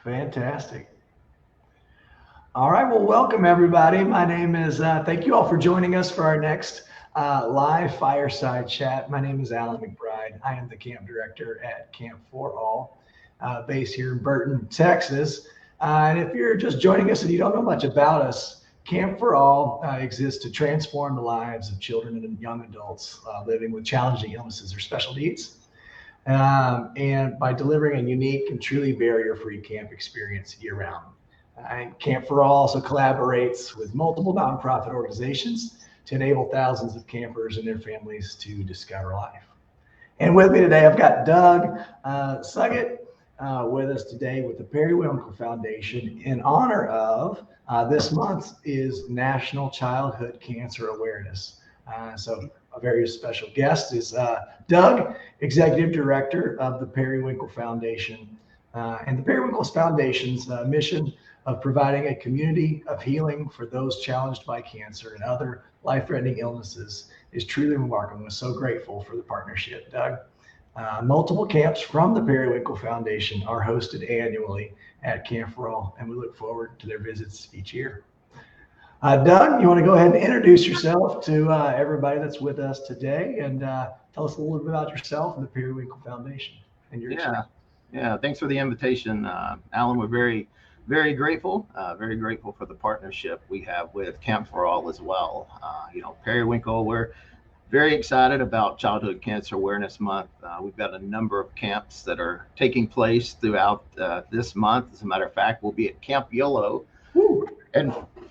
Fantastic. All right. Well, welcome everybody. My name is, thank you all for joining us for our next live fireside chat. My name is Alan McBride. I am the camp director at Camp for All, based here in Burton, Texas. And if you're just joining us and you don't know much about us, Camp for All exists to transform the lives of children and young adults living with challenging illnesses or special needs. And by delivering a unique and truly barrier-free camp experience year-round. And Camp for All also collaborates with multiple nonprofit organizations to enable thousands of campers and their families to discover life. And with me today, I've got Doug Suggitt with us today with the Periwinkle Foundation in honor of this month is National Childhood Cancer Awareness. So a very special guest is Doug, Executive Director of the Periwinkle Foundation. And the Periwinkle Foundation's mission of providing a community of healing for those challenged by cancer and other life-threatening illnesses is truly remarkable. We're so grateful for the partnership, Doug. Multiple camps from the Periwinkle Foundation are hosted annually at Camp for All, and we look forward to their visits each year. Doug, you want to go ahead and introduce yourself to everybody that's with us today and tell us a little bit about yourself and the Periwinkle Foundation and your experience. Yeah. Thanks for the invitation, Alan. We're very grateful for the partnership we have with Camp for All as well. Periwinkle, we're very excited about Childhood Cancer Awareness Month. We've got a number of camps that are taking place throughout this month. As a matter of fact, we'll be at Camp YOLO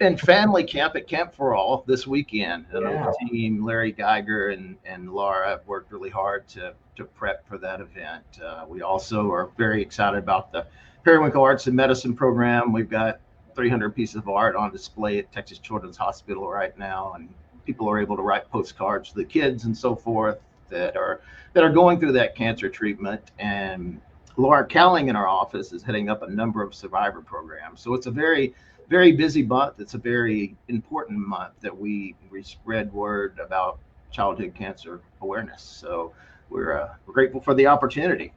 and family camp at Camp for All this weekend. And the team, Larry Geiger and Laura, have worked really hard to prep for that event. We also are very excited about the Periwinkle Arts and Medicine program. We've got 300 pieces of art on display at Texas Children's Hospital right now, and people are able to write postcards to the kids and so forth that are going through that cancer treatment. And Laura Cowling in our office is heading up a number of survivor programs. So it's a very busy month. It's a very important month that we spread word about childhood cancer awareness. So we're grateful for the opportunity.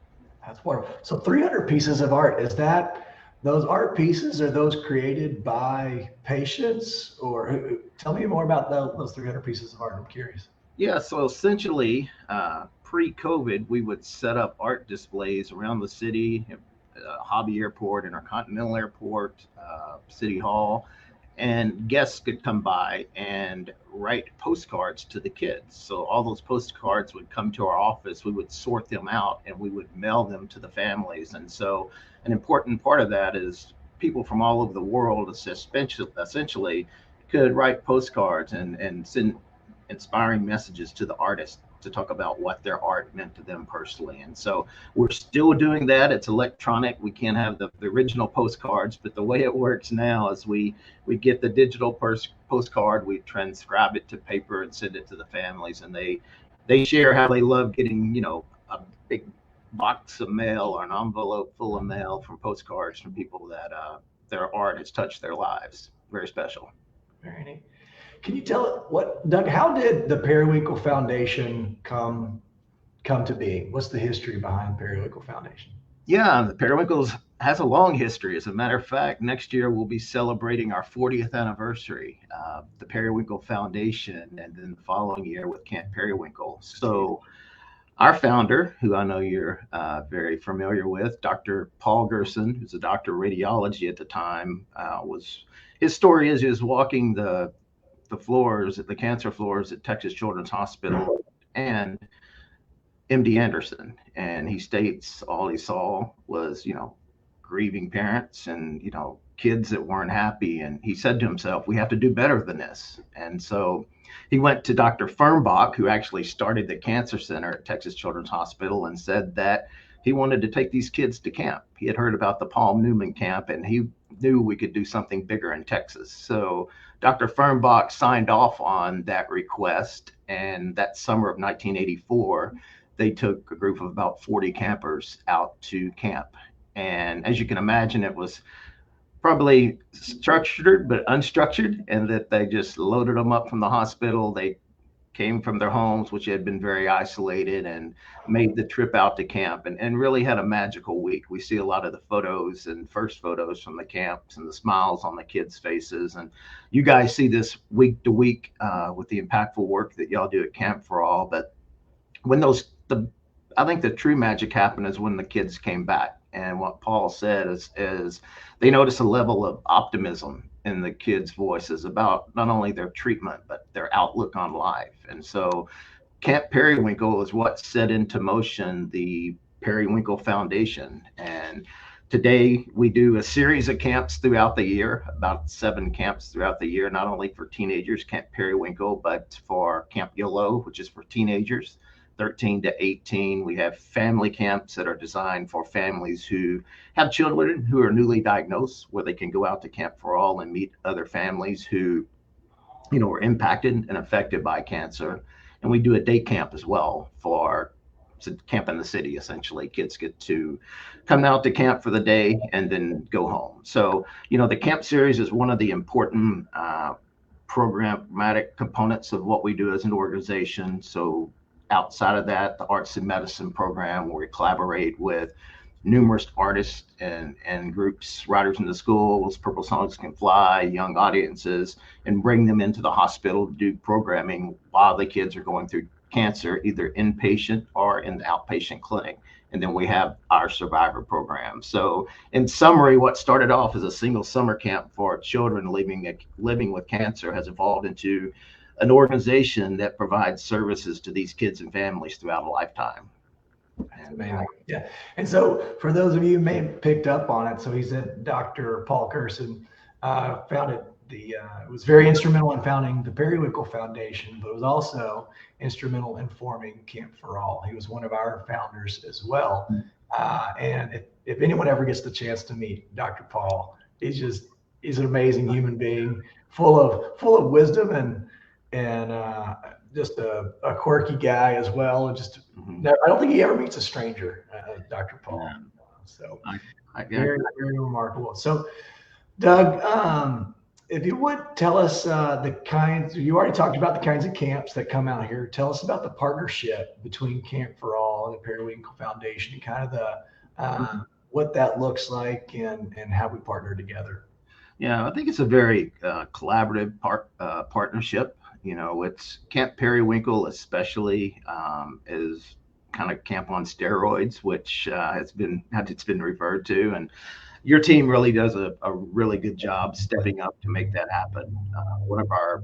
That's wonderful. So 300 pieces of art, is that those art pieces, are those created by patients, or tell me more about those 300 pieces of art? I'm curious. Yeah, so essentially pre-COVID, we would set up art displays around the city, Hobby Airport, Intercontinental Airport, City Hall, and guests could come by and write postcards to the kids. So all those postcards would come to our office. We would sort them out and we would mail them to the families. And so an important part of that is people from all over the world essentially could write postcards and send inspiring messages to the artists to talk about what their art meant to them personally. And so we're still doing that. It's electronic. We can't have the original postcards, but the way it works now is we get the digital postcard, we transcribe it to paper and send it to the families, and they share how they love getting, a big box of mail or an envelope full of mail from postcards from people that their art has touched their lives. Very special. Very neat. Can you tell Doug, how did the Periwinkle Foundation come to be? What's the history behind Periwinkle Foundation? Yeah, the Periwinkle has a long history. As a matter of fact, next year we'll be celebrating our 40th anniversary of the Periwinkle Foundation, and then the following year with Camp Periwinkle. So our founder, who I know you're very familiar with, Dr. Paul Gerson, who's a doctor of radiology at the time, his story is he was walking the floors, the cancer floors at Texas Children's Hospital and MD Anderson. And he states all he saw was, grieving parents and, kids that weren't happy. And he said to himself, we have to do better than this. And so he went to Dr. Fernbach, who actually started the cancer center at Texas Children's Hospital, and said that he wanted to take these kids to camp. He had heard about the Paul Newman camp, and he knew we could do something bigger in Texas. So Dr. Fernbach signed off on that request, and that summer of 1984, they took a group of about 40 campers out to camp. And as you can imagine, it was probably structured but unstructured, and that they just loaded them up from the hospital. They came from their homes, which had been very isolated, and made the trip out to camp and really had a magical week. We see a lot of the photos and first photos from the camps and the smiles on the kids' faces. And you guys see this week to week with the impactful work that y'all do at Camp for All. But when I think the true magic happened is when the kids came back. And what Paul said is they noticed a level of optimism in the kids' voices about not only their treatment, but their outlook on life. And so Camp Periwinkle is what set into motion the Periwinkle Foundation. And today we do a series of camps throughout the year, about 7 camps throughout the year, not only for teenagers, Camp Periwinkle, but for Camp YOLO, which is for teenagers 13 to 18. We have family camps that are designed for families who have children who are newly diagnosed, where they can go out to Camp for All and meet other families who, are impacted and affected by cancer. And we do a day camp as well for camp in the city. Essentially, kids get to come out to camp for the day and then go home. So, the camp series is one of the important programmatic components of what we do as an organization. So outside of that, the Arts and Medicine program, where we collaborate with numerous artists and groups, Riders in the Schools, Purple Songs Can Fly, young audiences, and bring them into the hospital to do programming while the kids are going through cancer, either inpatient or in the outpatient clinic. And then we have our survivor program. So in summary, what started off as a single summer camp for children living with cancer has evolved into an organization that provides services to these kids and families throughout a lifetime. Amazing. Yeah. And so for those of you who may have picked up on it, so he said Dr. Paul Gerson founded was very instrumental in founding the Periwinkle Foundation, but was also instrumental in forming Camp for All. He was one of our founders as well. And if anyone ever gets the chance to meet Dr. Paul, he's an amazing human being, full of wisdom and just a quirky guy as well. And just, I don't think he ever meets a stranger, Dr. Paul. Yeah. So Very, very remarkable. So Doug, if you would tell us the kinds, you already talked about the kinds of camps that come out here. Tell us about the partnership between Camp for All and the Periwinkle Foundation, and kind of the what that looks like and how we partner together. Yeah, I think it's a very collaborative partnership. It's Camp Periwinkle especially is kind of camp on steroids, which it's been referred to, and your team really does a really good job stepping up to make that happen. One of our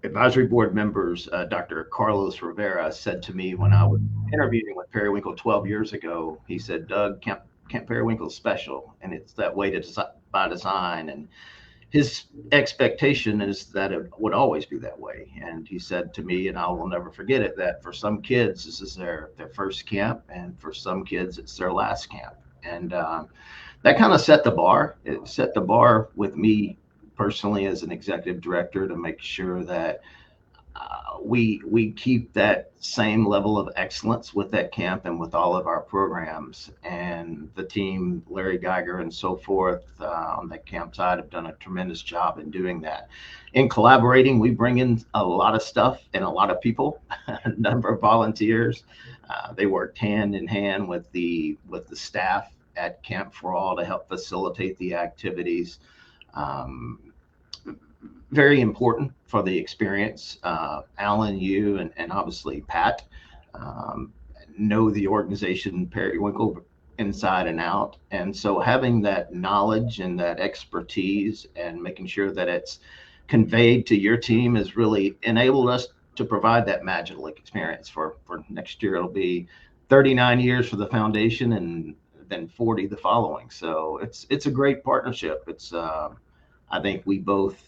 advisory board members, Dr. Carlos Rivera, said to me when I was interviewing with Periwinkle 12 years ago, he said, Doug, Camp Periwinkle is special, and it's that way by design. And his expectation is that it would always be that way. And he said to me, and I will never forget it, that for some kids, this is their first camp, and for some kids, it's their last camp. And that kind of set the bar. It set the bar with me personally as an executive director to make sure that we keep that same level of excellence with that camp and with all of our programs. And the team, Larry Geiger and so forth on that camp side, have done a tremendous job in doing that. In collaborating, we bring in a lot of stuff and a lot of people, a number of volunteers. They worked hand in hand with the staff at Camp for All to help facilitate the activities. Very important for the experience. Alan, you, and obviously Pat know the organization Periwinkle inside and out. And so having that knowledge and that expertise and making sure that it's conveyed to your team has really enabled us to provide that magical experience. For next year, it'll be 39 years for the foundation and then 40 the following. So it's a great partnership. It's I think we both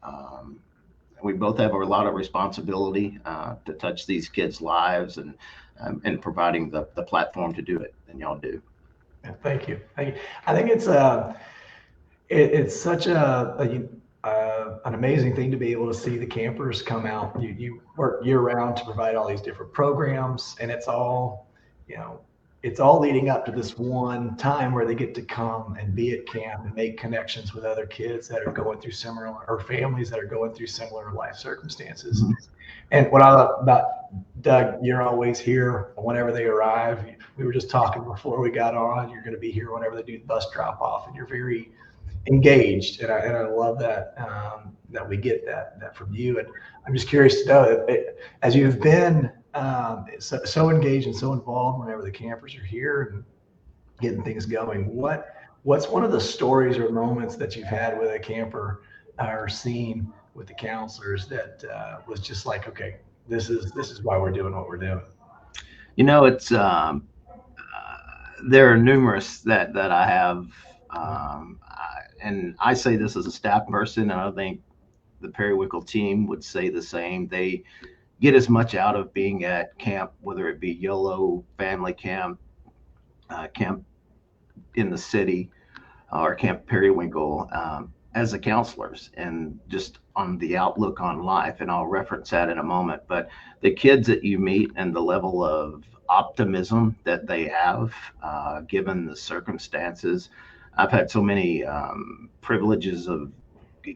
have a lot of responsibility to touch these kids' lives and providing the platform to do it, and y'all do. Yeah, thank you. I think it's such an amazing thing to be able to see the campers come out. You work year round to provide all these different programs, and it's all leading up to this one time where they get to come and be at camp and make connections with other kids that are going through similar, or families that are going through similar life circumstances. And what I love about Doug, you're always here whenever they arrive. We were just talking before we got on. You're going to be here whenever they do the bus drop off, and you're very engaged, and I love that that we get that from you. And I'm just curious to know, as you've been so engaged and so involved whenever the campers are here and getting things going, what's one of the stories or moments that you've had with a camper or seen with the counselors that was just like, okay, this is why we're doing what we're doing. It's there are numerous that I have, and I say this as a staff person, and I think the Periwinkle team would say the same. They get as much out of being at camp, whether it be YOLO, family camp, camp in the city, or Camp Periwinkle, as the counselors, and just on the outlook on life. And I'll reference that in a moment. But the kids that you meet and the level of optimism that they have, given the circumstances. I've had so many privileges of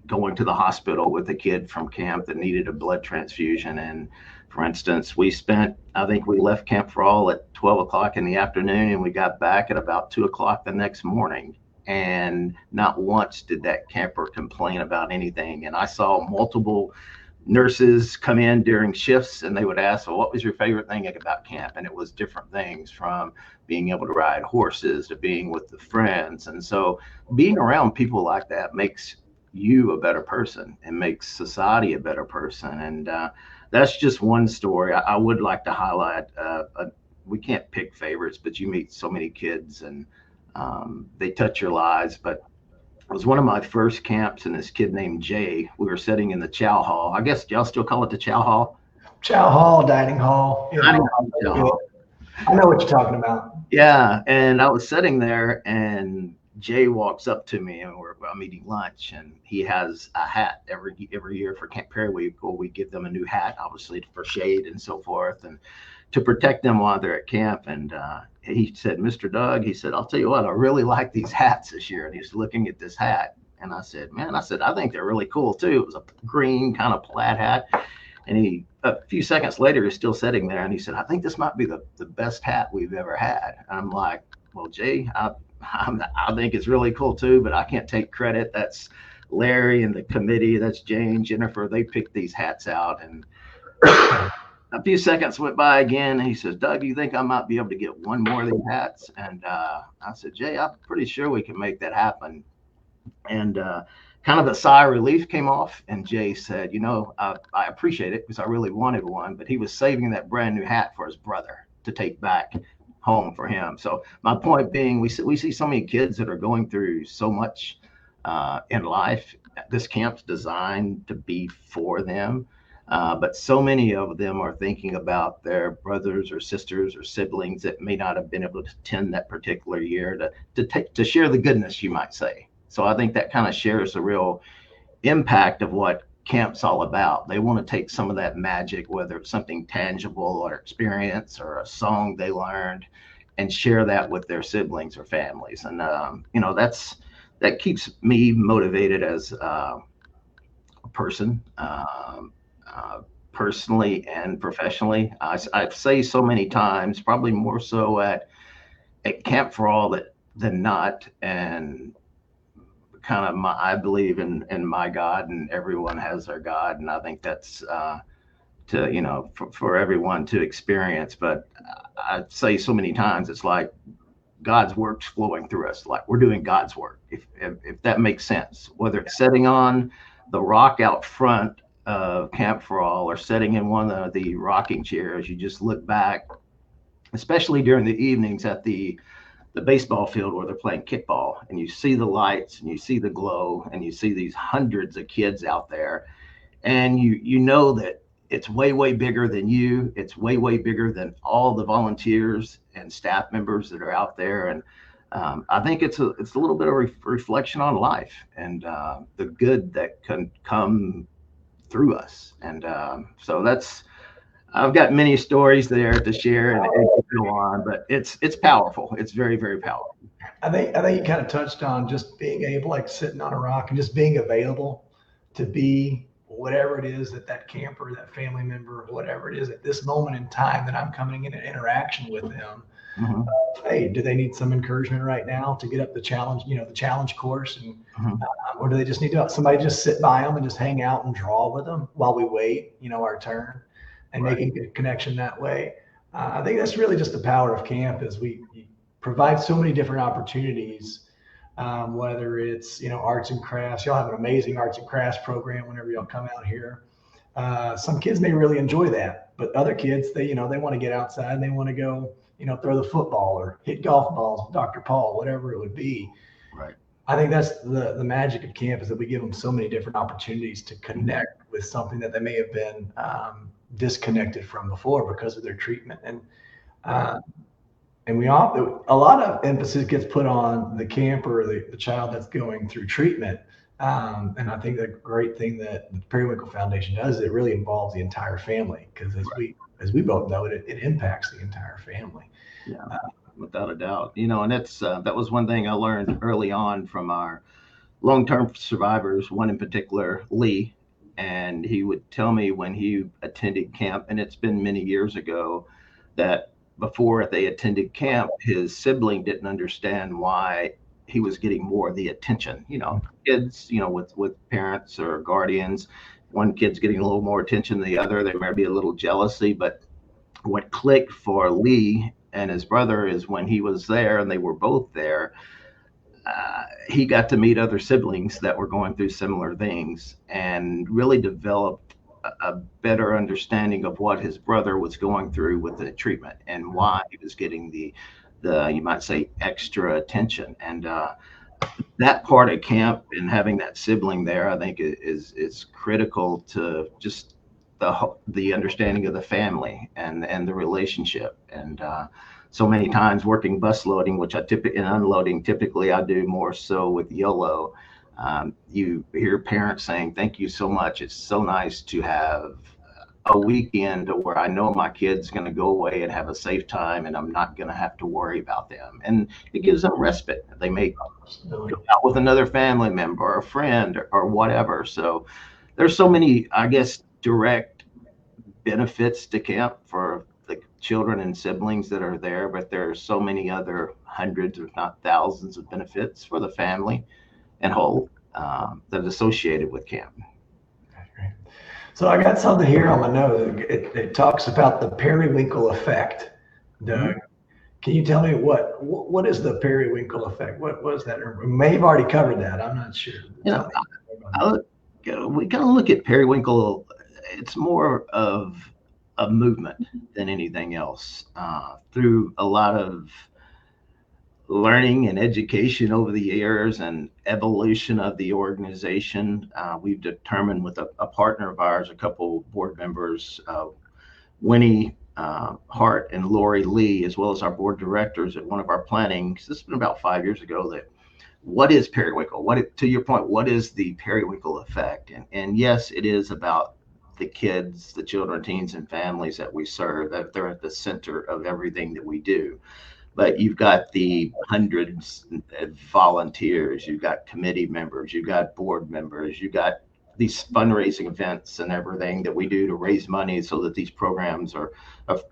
going to the hospital with a kid from camp that needed a blood transfusion. And for instance, I think we left Camp for All at 12 o'clock in the afternoon, and we got back at about 2 o'clock the next morning. And not once did that camper complain about anything. And I saw multiple nurses come in during shifts, and they would ask, well, what was your favorite thing about camp? And it was different things, from being able to ride horses to being with the friends. And so being around people like that makes you a better person and makes society a better person. And that's just one story. I would like to highlight, we can't pick favorites, but you meet so many kids, and they touch your lives. But it was one of my first camps, and this kid named Jay, we were sitting in the chow hall. I guess y'all still call it the chow hall? Chow hall, dining hall. Chow hall. I know what you're talking about. Yeah, and I was sitting there, and Jay walks up to me, and I'm eating lunch, and he has a hat every year for Camp Periwinkle. We give them a new hat, obviously for shade and so forth, and to protect them while they're at camp. And he said, Mr. Doug, he said, I'll tell you what, I really like these hats this year. And he's looking at this hat. And I said, man, I think they're really cool too. It was a green kind of plaid hat. And a few seconds later, he's still sitting there, and he said, I think this might be the best hat we've ever had. And I'm like, well, Jay, I think it's really cool too, but I can't take credit. That's Larry and the committee. That's Jane, Jennifer. They picked these hats out. And a few seconds went by again, and he says, Doug, you think I might be able to get one more of these hats? And I said, Jay, I'm pretty sure we can make that happen. And kind of a sigh of relief came off. And Jay said, I appreciate it, because I really wanted one, but he was saving that brand new hat for his brother to take back home for him. So my point being, we see so many kids that are going through so much in life. This camp's designed to be for them. But so many of them are thinking about their brothers or sisters or siblings that may not have been able to attend that particular year to share the goodness, you might say. So I think that kind of shares the real impact of what camp's all about. They want to take some of that magic, whether it's something tangible or experience or a song they learned, and share that with their siblings or families. And that keeps me motivated as a person. Personally and professionally. I say so many times, probably more so at Camp for All than not, and kind of I believe in my God, and everyone has their God, and I think that's for everyone to experience. But I say so many times, it's like God's work's flowing through us, like we're doing God's work, if that makes sense, whether it's sitting on the rock out front of Camp for All or sitting in one of the rocking chairs. You just look back, especially during the evenings at the baseball field where they're playing kickball, and you see the lights and you see the glow and you see these hundreds of kids out there, and you know that it's way, way bigger than you. It's way, way bigger than all the volunteers and staff members that are out there. And I think it's a little bit of reflection on life and the good that can come through us. And so I've got many stories there to share, and it could go on, but it's powerful. It's very, very powerful. I think you kind of touched on just being able, like sitting on a rock and just being available to be whatever it is that that camper, that family member, whatever it is at this moment in time that I'm coming in interaction with them. Mhm. Hey, do they need some encouragement right now to get up the challenge, the challenge course, and Mhm. or do they just need to somebody just sit by them and just hang out and draw with them while we wait, our turn, and Right. making a connection that way? I think that's really just the power of camp is we provide so many different opportunities. Whether it's arts and crafts, y'all have an amazing arts and crafts program whenever y'all come out here. Some kids may really enjoy that, but other kids they want to get outside and they want to go throw the football or hit golf balls with Dr. Paul, whatever it would be. Right. I think that's the magic of camp is that we give them so many different opportunities to Mhm. connect with something that they may have been disconnected from before because of their treatment. Right. Uh, and we all a lot of emphasis gets put on the camper or the child that's going through treatment. And I think the great thing that the Periwinkle Foundation does is it really involves the entire family because Right. as we both know it impacts the entire family. Yeah. Uh, Without a doubt. And that was one thing I learned early on from our long-term survivors, one in particular, Lee, and he would tell me when he attended camp, and it's been many years ago, that before they attended camp, his sibling didn't understand why he was getting more of the attention. Kids, with parents or guardians, one kid's getting a little more attention than the other. There may be a little jealousy, but what clicked for Lee and his brother is when he was there and they were both there, he got to meet other siblings that were going through similar things and really developed a better understanding of what his brother was going through with the treatment and why he was getting the you might say extra attention. And that part of camp and having that sibling there, I think is critical to just the understanding of the family and the relationship. And so many times working bus loading, which I typically and unloading, typically I do more so with YOLO. You hear parents saying, "Thank you so much. It's so nice to have a weekend where I know my kid's going to go away and have a safe time, and I'm not going to have to worry about them." And it gives them respite. They may Absolutely. go out with another family member or a friend or whatever. So there's so many, I guess, direct benefits to camp for the children and siblings that are there, but there are so many other hundreds, if not thousands, of benefits for the family and whole that are associated with camp. That's great. So I got something here on my note. It talks about the periwinkle effect. Mhm. Doug, can you tell me what is the periwinkle effect? What is that? Or we may have already covered that. I'm not sure. You Tell know, me more about I that. look, we kind of look at periwinkle. It's more of a movement than anything else. Through a lot of learning and education over the years and evolution of the organization, we've determined with a partner of ours, a couple board members, Winnie Hart and Lori Lee, as well as our board directors at one of our planning. This has been about 5 years ago. That what is periwinkle? To your point, what is the periwinkle effect? And yes, it is about the kids, the children, teens, and families that we serve. That they're at the center of everything that we do. But you've got the hundreds of volunteers, you've got committee members, you've got board members, you've got these fundraising events and everything that we do to raise money so that these programs are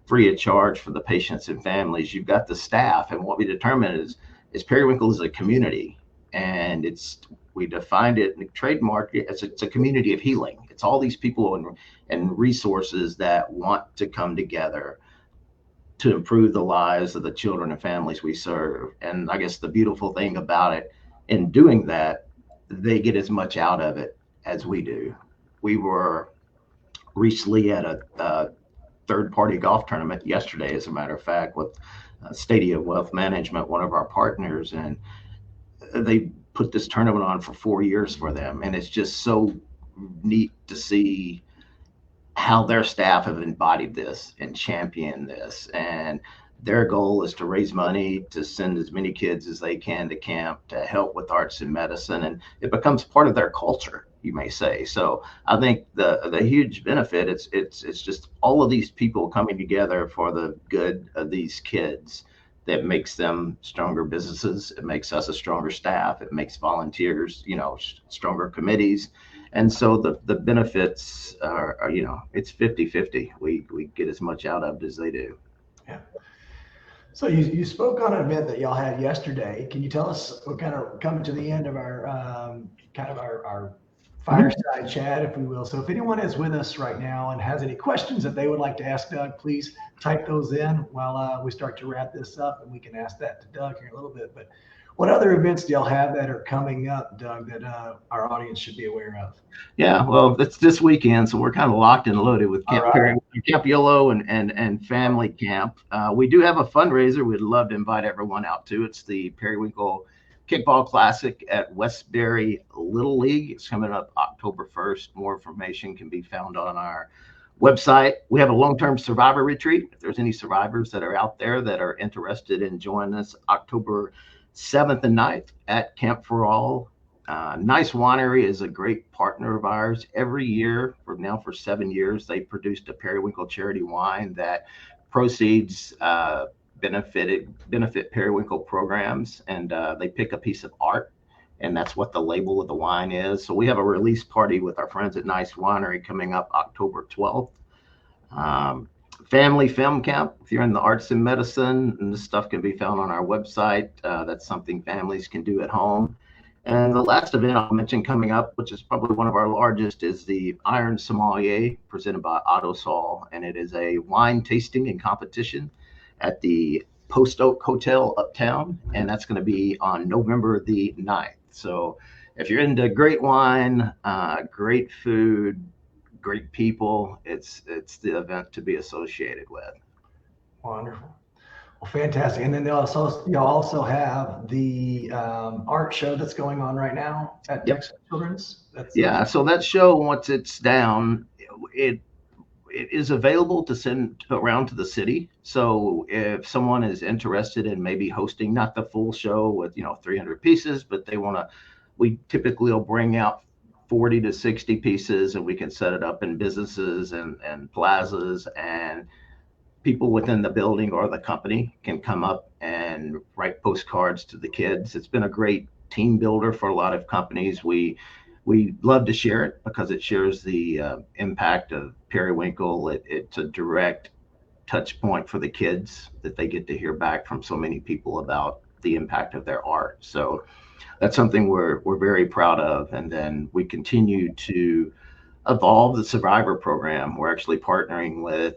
free of charge for the patients and families. You've got the staff, and what we determine is Periwinkle is a community, and we defined it and trademarked it as it's a community of healing. It's all these people and resources that want to come together to improve the lives of the children and families we serve. And I guess the beautiful thing about it, in doing that, they get as much out of it as we do. We were recently at a third party golf tournament yesterday, as a matter of fact, with Stadia Wealth Management, one of our partners, and they put this tournament on for 4 years for them. And it's just so neat to see how their staff have embodied this and championed this. And their goal is to raise money to send as many kids as they can to camp to help with arts and medicine. And it becomes part of their culture, you may say. So I think the huge benefit, it's just all of these people coming together for the good of these kids that makes them stronger businesses. It makes us a stronger staff. It makes volunteers, stronger committees, And so the benefits are, it's 50-50. We get as much out of it as they do. Yeah. So you spoke on an event that y'all had yesterday. Can you tell us, we're kind of coming to the end of our kind of our Mhm. fireside chat, if we will. So if anyone is with us right now and has any questions that they would like to ask Doug, please type those in while we start to wrap this up, and we can ask that to Doug here in a little bit. But what other events do y'all have that are coming up, Doug, that our audience should be aware of? Yeah, well, it's this weekend, so we're kind of locked and loaded with All Camp right. Perry, Camp Yellow, and Family Camp. We do have a fundraiser. We'd love to invite everyone out to. It's the Periwinkle Kickball Classic at Westbury Little League. It's coming up October 1st. More information can be found on our website. We have a long-term survivor retreat. If there's any survivors that are out there that are interested in joining us, October 7th and 9th at Camp for All. Nice Winery is a great partner of ours. Every year, for 7 years, they produced a Periwinkle charity wine that proceeds benefit Periwinkle programs, and they pick a piece of art, and that's what the label of the wine is. So we have a release party with our friends at Nice Winery coming up October 12th. Um, Family Film Camp, if you're in the arts and medicine, and this stuff can be found on our website. That's something families can do at home. And the last event I'll mention coming up, which is probably one of our largest, is the Iron Sommelier presented by Autosol. And it is a wine tasting and competition at the Post Oak Hotel uptown. And that's going to be on November the 9th. So if you're into great wine, great food, great people, it's the event to be associated with. Wonderful. Well, fantastic. And then you'll also have the art show that's going on right now at Yep. Texas Children's. That's Yeah. So that show, once it's down, it it is available to send around to the city. So if someone is interested in maybe hosting not the full show with 300 pieces, but they want to, we typically will bring out 40 to 60 pieces, and we can set it up in businesses and plazas, and people within the building or the company can come up and write postcards to the kids. It's been a great team builder for a lot of companies. We love to share it because it shares the impact of Periwinkle. It's a direct touch point for the kids that they get to hear back from so many people about the impact of their art. So that's something we're very proud of. And then we continue to evolve the survivor program. We're actually partnering with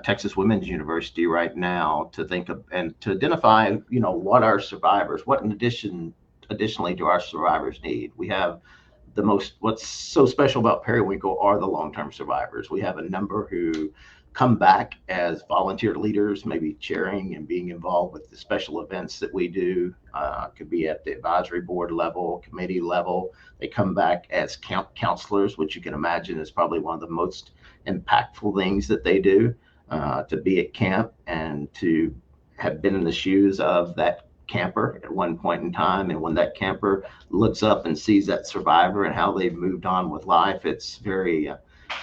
Texas Women's University right now to think of and to identify, what our survivors, what additionally do our survivors need. We have what's so special about Periwinkle are the long-term survivors. We have a number who come back as volunteer leaders, maybe chairing and being involved with the special events that we do. Could be at the advisory board level, committee level. They come back as counselors, which you can imagine is probably one of the most impactful things that they do, to be at camp and to have been in the shoes of that camper at one point in time. And when that camper looks up and sees that survivor and how they've moved on with life, it's very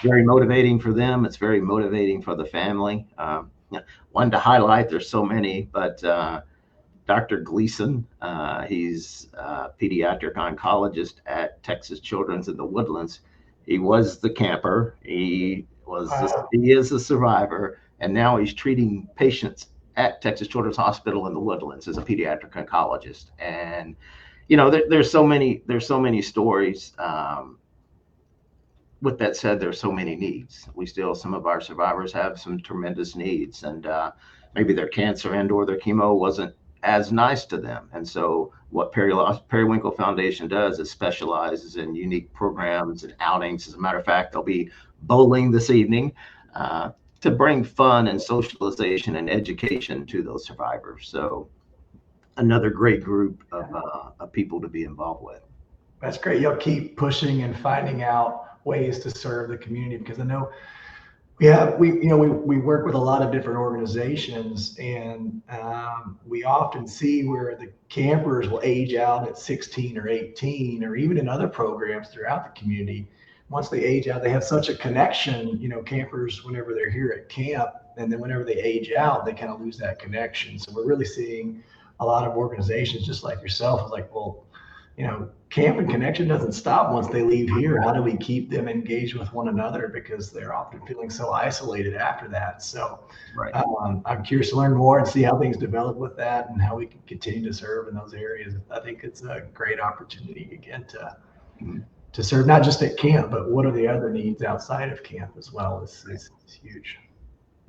motivating for them. It's very motivating for the family. One to highlight, there's so many, but Dr. Gleason, he's a pediatric oncologist at Texas Children's in the Woodlands. He was the camper. wow. He is a survivor, and now he's treating patients at Texas Children's Hospital in the Woodlands as a pediatric oncologist. And there's so many stories. With that said, there's so many needs. Some of our survivors have some tremendous needs, and maybe their cancer and or their chemo wasn't as nice to them. And so what Periwinkle Foundation does is specializes in unique programs and outings. As a matter of fact, they'll be bowling this evening to bring fun and socialization and education to those survivors. So another great group of people to be involved with. That's great. You'll keep pushing and finding out ways to serve the community, because I know we work with a lot of different organizations, and we often see where the campers will age out at 16 or 18, or even in other programs throughout the community. Once they age out, they have such a connection, campers, whenever they're here at camp, and then whenever they age out, they kind of lose that connection. So we're really seeing a lot of organizations just like yourself is like, well, camp and connection doesn't stop once they leave here. How do we keep them engaged with one another, because they're often feeling so isolated after that? So Right. I'm curious to learn more and see how things develop with that and how we can continue to serve in those areas. I think it's a great opportunity again to serve not just at camp, but what are the other needs outside of camp as well is huge.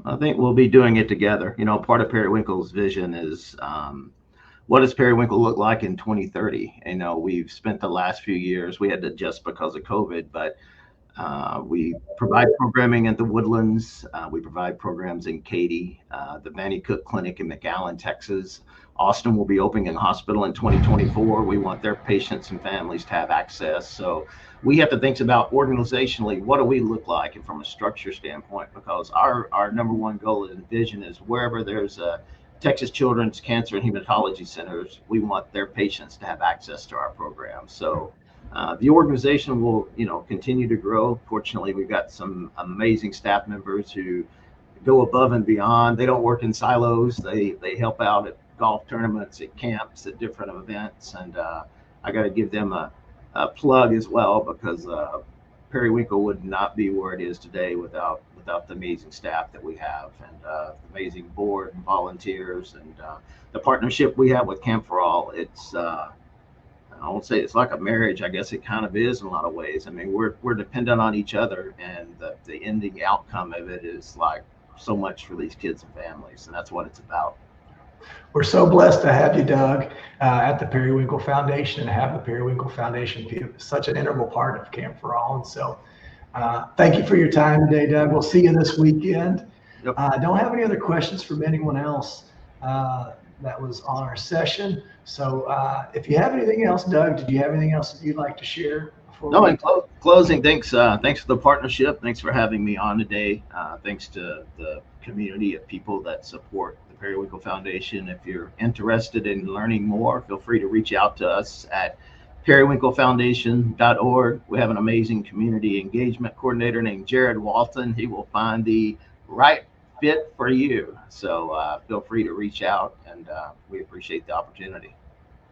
I think we'll be doing it together. Part of Periwinkle's vision is what does Periwinkle look like in 2030? We've spent the last few years, we had to adjust because of COVID, but we provide programming at the Woodlands. We provide programs in Katy, the Manny Cook Clinic in McAllen, Texas. Austin will be opening a hospital in 2024. We want their patients and families to have access. So we have to think about organizationally, what do we look like, and from a structure standpoint, because our number one goal and vision is wherever there's a Texas Children's Cancer and Hematology Centers, we want their patients to have access to our program. So the organization will, continue to grow. Fortunately, we've got some amazing staff members who go above and beyond. They don't work in silos. They help out at golf tournaments, at camps, at different events. And I got to give them a plug as well, because Periwinkle would not be where it is today without the amazing staff that we have, and the amazing board and volunteers, and the partnership we have with Camp for All. It's I won't say it's like a marriage. I guess it kind of is in a lot of ways. I mean, we're dependent on each other, and the ending outcome of it is like so much for these kids and families, and that's what it's about. We're so blessed to have you, Doug, at the Periwinkle Foundation, and have the Periwinkle Foundation be such an integral part of Camp for All. And so thank you for your time today, Doug. We'll see you this weekend. Yep. I don't have any other questions from anyone else that was on our session. So if you have anything else, Doug, did you have anything else that you'd like to share? No, in closing, thanks for the partnership. Thanks for having me on today. Thanks to the community of people that support the Periwinkle Foundation. If you're interested in learning more, feel free to reach out to us at periwinklefoundation.org. We have an amazing community engagement coordinator named Jared Walton. He will find the right fit for you. So feel free to reach out, and we appreciate the opportunity.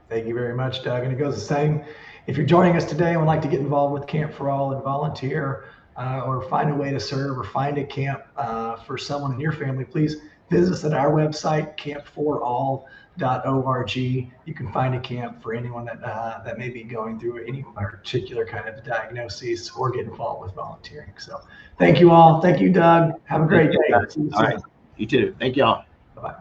Thank you very much, Doug. And it goes the same. If you're joining us today and would like to get involved with Camp for All and volunteer, or find a way to serve, or find a camp for someone in your family, please visit us at our website, campforall.org. You can find a camp for anyone that may be going through any particular kind of diagnosis or get involved with volunteering. So thank you all. Thank you, Doug. Have a great day. All right. You too. Thank y'all. Bye-bye.